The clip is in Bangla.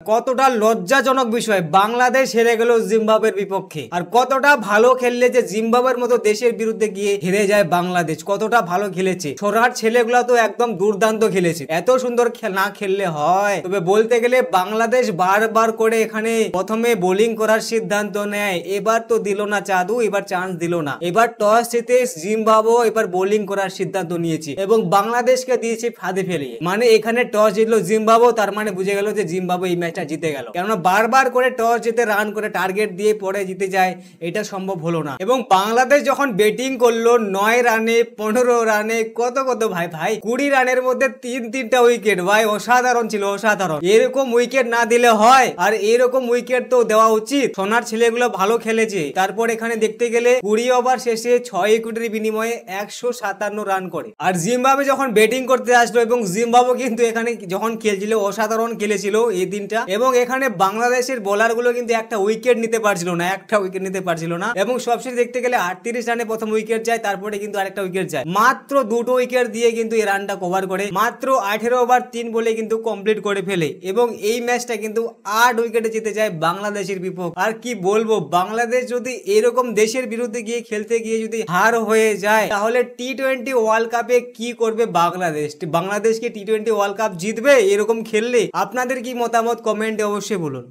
কতটা লজ্জাজনক বিষয়, বাংলাদেশ হেরে গেল জিম্বাবুয়ের বিপক্ষে। আর কতটা ভালো খেললে যে জিম্বাবুয়ের মতো দেশের বিরুদ্ধে গিয়ে হেরে যায় বাংলাদেশ, কতটা ভালো খেলেছে। সোনার ছেলেগুলা তো একদম দুর্দান্ত খেলেছে, এত সুন্দর না খেললে হয়। তবে বলতে গেলে বাংলাদেশ বারবার করে এখানে প্রথমে বোলিং করার সিদ্ধান্ত নেয়, এবার তো দিল না চাঁদু, এবার চান্স দিল না। এবার টস জিতে জিম্বাবুয়ে এবার বোলিং করার সিদ্ধান্ত নিয়েছে এবং বাংলাদেশকে দিয়েছে ফাঁদে ফেলিয়ে। মানে এখানে টস জিতলো জিম্বাবুয়ে, তার মানে বুঝে গেল যে জিম্বাবুয়ে এই ম্যাচটা জিতে গেল। কেননা বারবার করে টস জিতে রান করে টার্গেট দিয়ে পরে জিতে যায়, এটা সম্ভব হলো না। এবং বাংলাদেশ যখন ব্যাটিং করলো 9 রানে 15 রানে কত কত ভাই 20 রানের মধ্যে তিনটা উইকেট, ভাই অসাধারণ ছিল, অসাধারণ। এরকম উইকেট না দিলে হয়, আর এরকম উইকেট তো দেওয়া উচিত। সোনার ছেলেগুলো ভালো খেলেছে। তারপর এখানে দেখতে গেলে 20 ওভার শেষে 6 উইকেটের বিনিময়ে 157 রান করে। আর জিম্বাবুয়ে যখন ব্যাটিং করতে আসলো, এবং জিম্বাবুয়ে কিন্তু এখানে যখন খেলছিল অসাধারণ খেলেছিল এই দিনটা। এবং এখানে বাংলাদেশের বোলার গুলো কিন্তু একটা উইকেট নিতে পারছিল না, এবং সবশেষে দেখতে গেলে 38 রানে প্রথম উইকেট যায়, তারপরে কিন্তু আরেকটা উইকেট যায়। মাত্র দুটো উইকেট দিয়ে কিন্তু এই রানটা কভার করে, মাত্র 18 ওভার 3 বলে কিন্তু কমপ্লিট করে ফেলে। এবং এই ম্যাচটা কিন্তু 8 উইকেটে জিতে যায় বাংলাদেশের বিপক্ষে। আর কি বলবো, বাংলাদেশ যদি এরকম দেশের বিরুদ্ধে গিয়ে খেলতে গিয়ে যদি হার হয়ে যায়, তাহলে টি-20 ওয়ার্ল্ড কাপে কি করবে বাংলাদেশ কি টি-20 ওয়ার্ল্ড কাপ জিতবে এরকম খেললে? আপনাদের কি মতামত কমেন্টে অবশ্যই বলুন।